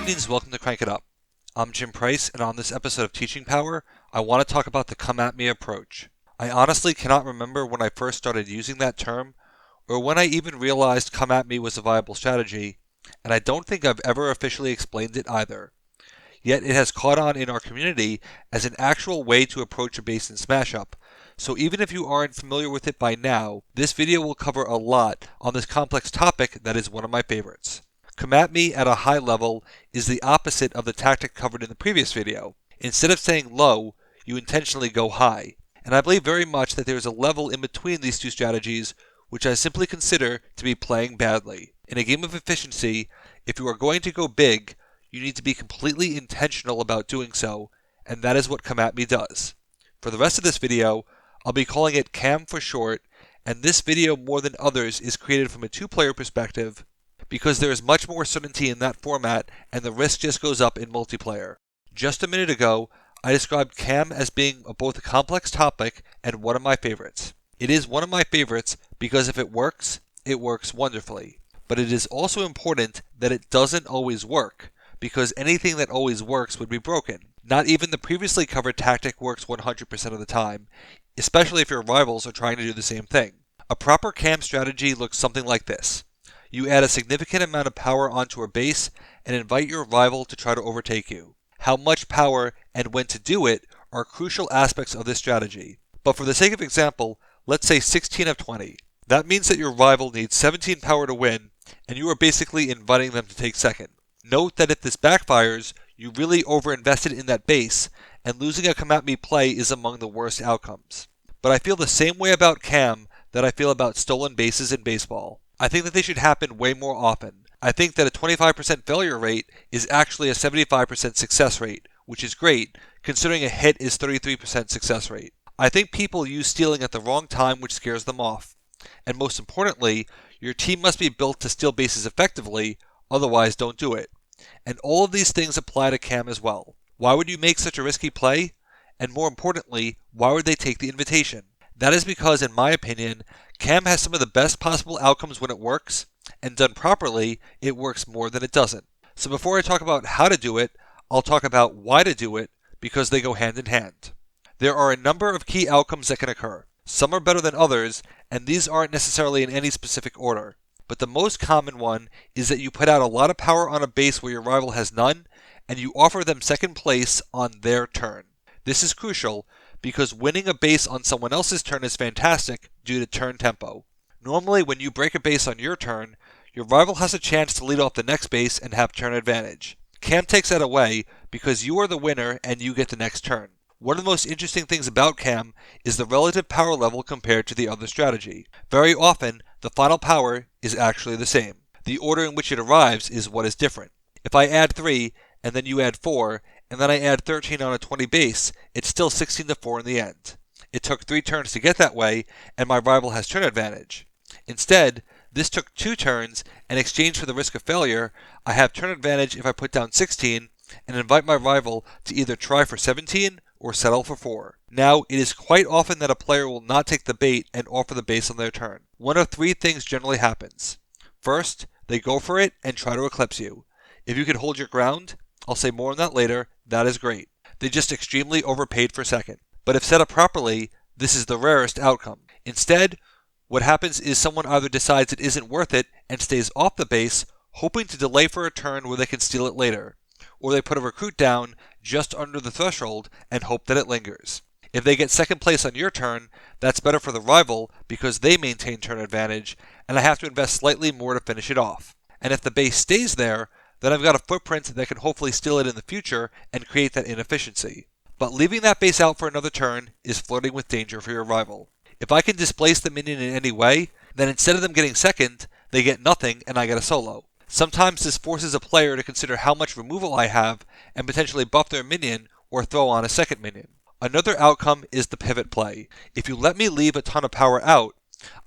minions, welcome to Crank It Up. I'm Jim Price, and on this episode of Teaching Power, I want to talk about the come at me approach. I honestly cannot remember when I first started using that term, or when I even realized come at me was a viable strategy, and I don't think I've ever officially explained it either. Yet it has caught on in our community as an actual way to approach a base in Smash Up, so even if you aren't familiar with it by now, this video will cover a lot on this complex topic that is one of my favorites. Come at me at a high level is the opposite of the tactic covered in the previous video. Instead of saying low, you intentionally go high. And I believe very much that there is a level in between these two strategies which I simply consider to be playing badly. In a game of efficiency, if you are going to go big, you need to be completely intentional about doing so, and that is what come at me does. For the rest of this video, I'll be calling it CAM for short, and this video more than others is created from a two-player perspective, because there is much more certainty in that format and the risk just goes up in multiplayer. Just a minute ago, I described CAM as being both a complex topic and one of my favorites. It is one of my favorites because if it works wonderfully. But it is also important that it doesn't always work, because anything that always works would be broken. Not even the previously covered tactic works 100% of the time, especially if your rivals are trying to do the same thing. A proper CAM strategy looks something like this. You add a significant amount of power onto a base and invite your rival to try to overtake you. How much power and when to do it are crucial aspects of this strategy. But for the sake of example, let's say 16 of 20. That means that your rival needs 17 power to win, and you are basically inviting them to take second. Note that if this backfires, you really overinvested in that base, and losing a come at me play is among the worst outcomes. But I feel the same way about CAM that I feel about stolen bases in baseball. I think that they should happen way more often. I think that a 25% failure rate is actually a 75% success rate, which is great, considering a hit is 33% success rate. I think people use stealing at the wrong time, which scares them off. And most importantly, your team must be built to steal bases effectively, otherwise don't do it. And all of these things apply to CAM as well. Why would you make such a risky play? And more importantly, why would they take the invitation? That is because, in my opinion, CAM has some of the best possible outcomes when it works, and done properly, it works more than it doesn't. So before I talk about how to do it, I'll talk about why to do it, because they go hand in hand. There are a number of key outcomes that can occur. Some are better than others, and these aren't necessarily in any specific order. But the most common one is that you put out a lot of power on a base where your rival has none, and you offer them second place on their turn. This is crucial, because winning a base on someone else's turn is fantastic due to turn tempo. Normally, when you break a base on your turn, your rival has a chance to lead off the next base and have turn advantage. CAM takes that away because you are the winner and you get the next turn. One of the most interesting things about CAM is the relative power level compared to the other strategy. Very often, the final power is actually the same. The order in which it arrives is what is different. If I add 3, and then you add 4, and then I add 13 on a 20 base, it's still 16 to 4 in the end. It took 3 turns to get that way, and my rival has turn advantage. Instead, this took 2 turns, and in exchange for the risk of failure, I have turn advantage if I put down 16, and invite my rival to either try for 17 or settle for 4. Now, it is quite often that a player will not take the bait and offer the base on their turn. One of 3 things generally happens. First, they go for it and try to eclipse you. If you can hold your ground, I'll say more on that later, that is great. They just extremely overpaid for second. But if set up properly, this is the rarest outcome. Instead, what happens is someone either decides it isn't worth it and stays off the base, hoping to delay for a turn where they can steal it later. Or they put a recruit down just under the threshold and hope that it lingers. If they get second place on your turn, that's better for the rival because they maintain turn advantage, and I have to invest slightly more to finish it off. And if the base stays there, then I've got a footprint that can hopefully steal it in the future and create that inefficiency. But leaving that base out for another turn is flirting with danger for your rival. If I can displace the minion in any way, then instead of them getting second, they get nothing and I get a solo. Sometimes this forces a player to consider how much removal I have and potentially buff their minion or throw on a second minion. Another outcome is the pivot play. If you let me leave a ton of power out,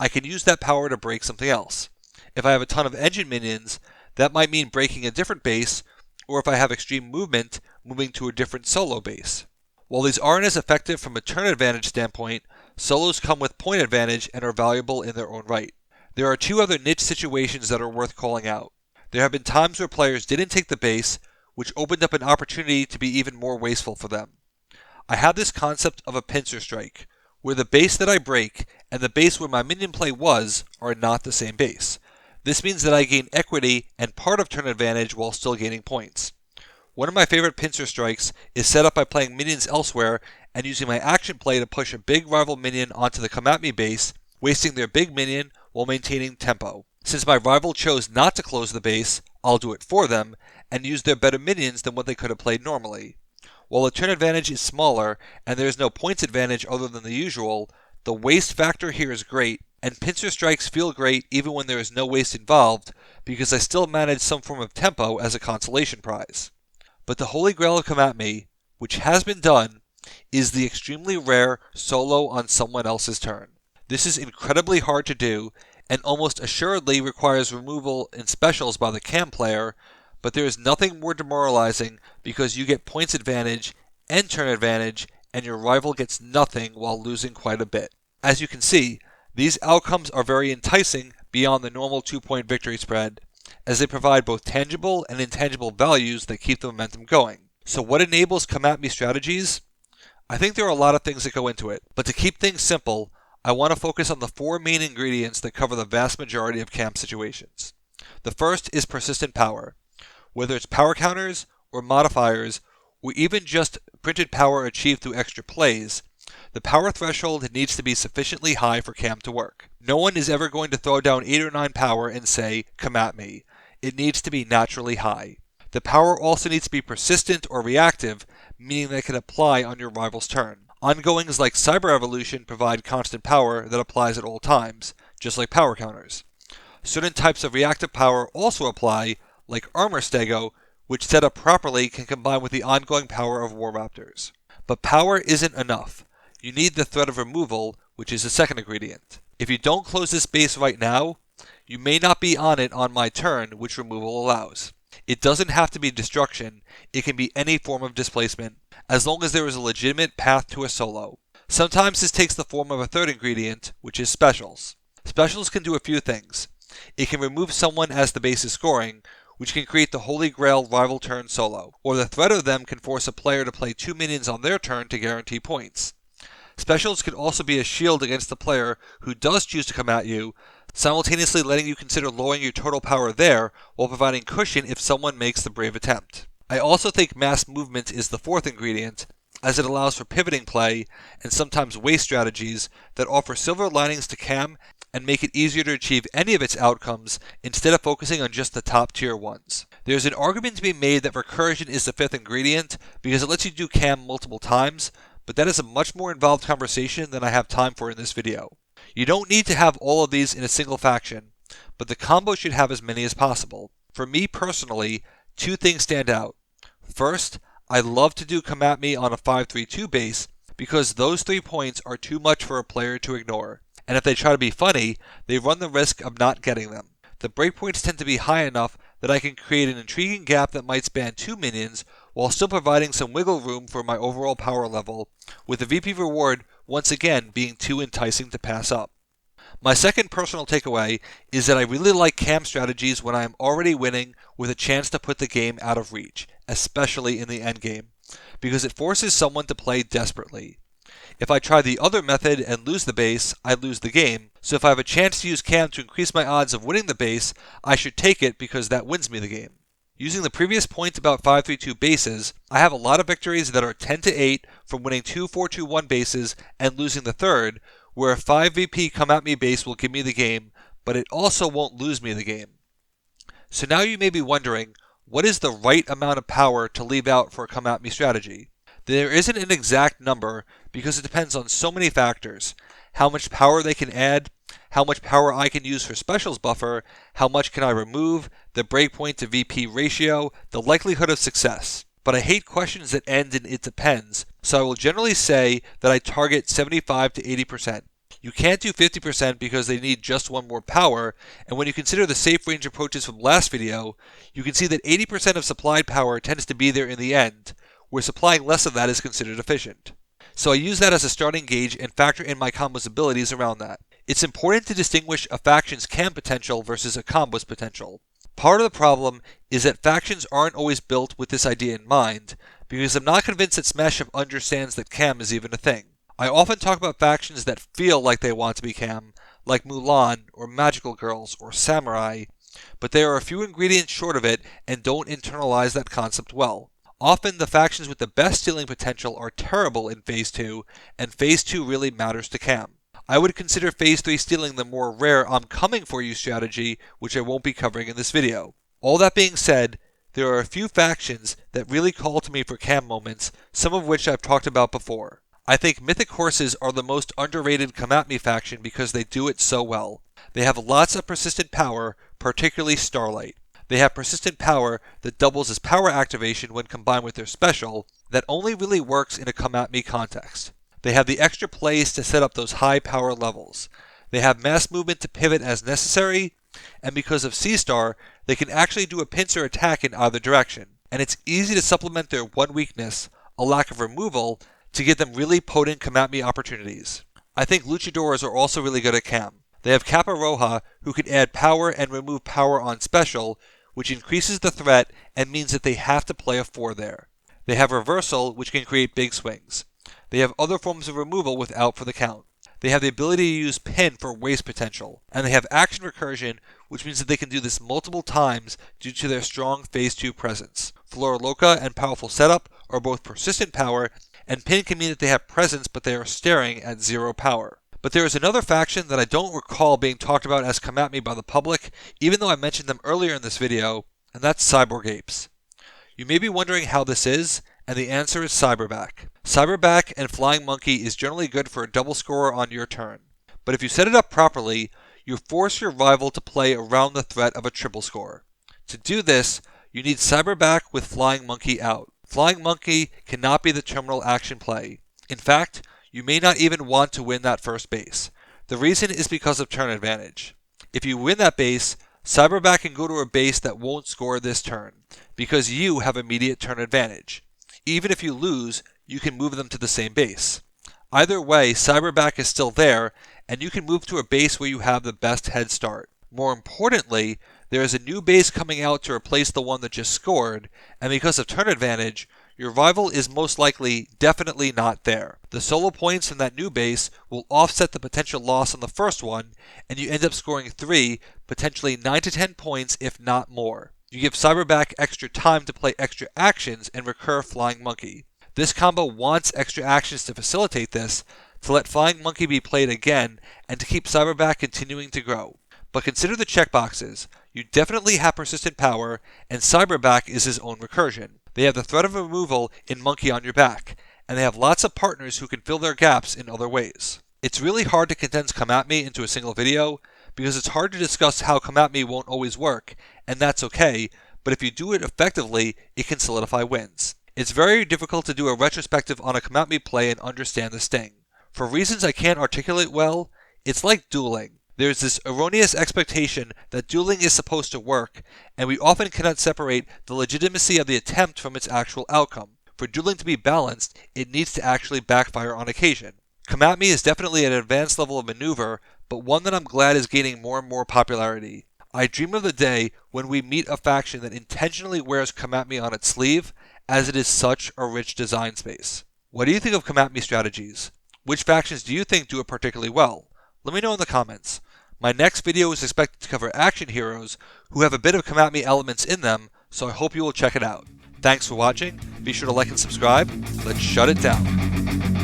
I can use that power to break something else. If I have a ton of engine minions, that might mean breaking a different base, or if I have extreme movement, moving to a different solo base. While these aren't as effective from a turn advantage standpoint, solos come with point advantage and are valuable in their own right. There are 2 other niche situations that are worth calling out. There have been times where players didn't take the base, which opened up an opportunity to be even more wasteful for them. I have this concept of a pincer strike, where the base that I break and the base where my minion play was are not the same base. This means that I gain equity and part of turn advantage while still gaining points. One of my favorite pincer strikes is set up by playing minions elsewhere and using my action play to push a big rival minion onto the come at me base, wasting their big minion while maintaining tempo. Since my rival chose not to close the base, I'll do it for them and use their better minions than what they could have played normally. While the turn advantage is smaller and there is no points advantage other than the usual, the waste factor here is great, and pincer strikes feel great even when there is no waste involved because I still manage some form of tempo as a consolation prize. But the holy grail of Come At Me, which has been done, is the extremely rare solo on someone else's turn. This is incredibly hard to do and almost assuredly requires removal in specials by the cam player, but there is nothing more demoralizing because you get points advantage and turn advantage and your rival gets nothing while losing quite a bit. As you can see, these outcomes are very enticing beyond the normal 2-point victory spread, as they provide both tangible and intangible values that keep the momentum going. So what enables Come At Me strategies? I think there are a lot of things that go into it, but to keep things simple, I want to focus on the 4 main ingredients that cover the vast majority of camp situations. The first is persistent power. Whether it's power counters or modifiers, or even just printed power achieved through extra plays, the power threshold needs to be sufficiently high for camp to work. No one is ever going to throw down 8 or 9 power and say, "Come at me." It needs to be naturally high. The power also needs to be persistent or reactive, meaning that it can apply on your rival's turn. Ongoings like Cyber Evolution provide constant power that applies at all times, just like power counters. Certain types of reactive power also apply, like Armor Stego, which set up properly can combine with the ongoing power of War Raptors. But power isn't enough. You need the threat of removal, which is the second ingredient. If you don't close this base right now, you may not be on it on my turn, which removal allows. It doesn't have to be destruction, it can be any form of displacement, as long as there is a legitimate path to a solo. Sometimes this takes the form of a third ingredient, which is specials. Specials can do a few things. It can remove someone as the base is scoring, which can create the holy grail rival turn solo, or the threat of them can force a player to play 2 minions on their turn to guarantee points. Specials can also be a shield against the player who does choose to come at you, simultaneously letting you consider lowering your total power there while providing cushion if someone makes the brave attempt. I also think mass movement is the fourth ingredient, as it allows for pivoting play and sometimes waste strategies that offer silver linings to cam and make it easier to achieve any of its outcomes instead of focusing on just the top tier ones. There's an argument to be made that recursion is the fifth ingredient because it lets you do cam multiple times, but that is a much more involved conversation than I have time for in this video. You don't need to have all of these in a single faction, but the combo should have as many as possible. For me personally, 2 things stand out. First, I love to do Come At Me on a 5-3-2 base because those 3 points are too much for a player to ignore, and if they try to be funny, they run the risk of not getting them. The breakpoints tend to be high enough that I can create an intriguing gap that might span 2 minions while still providing some wiggle room for my overall power level, with the VP reward once again being too enticing to pass up. My second personal takeaway is that I really like cam strategies when I am already winning with a chance to put the game out of reach, especially in the endgame, because it forces someone to play desperately. If I try the other method and lose the base, I lose the game, so if I have a chance to use cam to increase my odds of winning the base, I should take it because that wins me the game. Using the previous point about 5-3-2 bases, I have a lot of victories that are 10-8 from winning 2 4-2-1 bases and losing the third, where a 5VP Come At Me base will give me the game, but it also won't lose me the game. So now you may be wondering, what is the right amount of power to leave out for a Come At Me strategy? There isn't an exact number because it depends on so many factors. How much power they can add, how much power I can use for specials buffer, how much can I remove, the breakpoint to VP ratio, the likelihood of success. But I hate questions that end in "it depends," so I will generally say that I target 75 to 80%. You can't do 50% because they need just 1 more power, and when you consider the safe range approaches from last video, you can see that 80% of supplied power tends to be there in the end, where supplying less of that is considered efficient. So I use that as a starting gauge and factor in my combo's abilities around that. It's important to distinguish a faction's cam potential versus a combo's potential. Part of the problem is that factions aren't always built with this idea in mind, because I'm not convinced that Smash Up understands that cam is even a thing. I often talk about factions that feel like they want to be cam, like Mulan, or Magical Girls, or Samurai, but they are a few ingredients short of it and don't internalize that concept well. Often the factions with the best stealing potential are terrible in Phase 2, and Phase 2 really matters to cam. I would consider Phase 3 stealing the more rare I'm coming for you strategy, which I won't be covering in this video. All that being said, there are a few factions that really call to me for cam moments, some of which I've talked about before. I think Mythic Horses are the most underrated Come At Me faction because they do it so well. They have lots of persistent power, particularly Starlight. They have persistent power that doubles as power activation when combined with their special, that only really works in a Come At Me context. They have the extra plays to set up those high power levels. They have mass movement to pivot as necessary, and because of C-Star, they can actually do a pincer attack in either direction. And it's easy to supplement their one weakness, a lack of removal, to give them really potent Come At Me opportunities. I think Luchadors are also really good at cam. They have Kappa Roja, who can add power and remove power on special, which increases the threat and means that they have to play a 4 there. They have Reversal, which can create big swings. They have other forms of removal without for the count. They have the ability to use Pin for waste potential. And they have Action Recursion, which means that they can do this multiple times due to their strong Phase 2 presence. Flora Loca and Powerful Setup are both persistent power, and Pin can mean that they have presence but they are staring at 0 power. But there is another faction that I don't recall being talked about as Come At Me by the public, even though I mentioned them earlier in this video, and that's Cyborg Apes. You may be wondering how this is, and the answer is Cyberback. Cyberback and Flying Monkey is generally good for a double scorer on your turn, but if you set it up properly, you force your rival to play around the threat of a triple score. To do this, you need Cyberback with Flying Monkey out. Flying Monkey cannot be the terminal action play. In fact, you may not even want to win that first base. The reason is because of turn advantage. If you win that base, Cyberback can go to a base that won't score this turn, because you have immediate turn advantage. Even if you lose, you can move them to the same base. Either way, Cyberback is still there, and you can move to a base where you have the best head start. More importantly, there is a new base coming out to replace the one that just scored, and because of turn advantage, your rival is most likely definitely not there. The solo points from that new base will offset the potential loss on the first one, and you end up scoring 3, potentially 9 to 10 points if not more. You give Cyberback extra time to play extra actions and recur Flying Monkey. This combo wants extra actions to facilitate this, to let Flying Monkey be played again, and to keep Cyberback continuing to grow. But consider the checkboxes. You definitely have persistent power, and Cyberback is his own recursion. They have the threat of removal in Monkey on your back, and they have lots of partners who can fill their gaps in other ways. It's really hard to condense Come At Me into a single video, because it's hard to discuss how Come At Me won't always work, and that's okay, but if you do it effectively, it can solidify wins. It's very difficult to do a retrospective on a Come At Me play and understand the sting. For reasons I can't articulate well, it's like dueling. There's this erroneous expectation that dueling is supposed to work, and we often cannot separate the legitimacy of the attempt from its actual outcome. For dueling to be balanced, it needs to actually backfire on occasion. Come At Me is definitely an advanced level of maneuver, but one that I'm glad is gaining more and more popularity. I dream of the day when we meet a faction that intentionally wears Come At Me on its sleeve, as it is such a rich design space. What do you think of Come At Me strategies? Which factions do you think do it particularly well? Let me know in the comments. My next video is expected to cover action heroes who have a bit of Come At Me elements in them, so I hope you will check it out. Thanks for watching, be sure to like and subscribe, let's shut it down.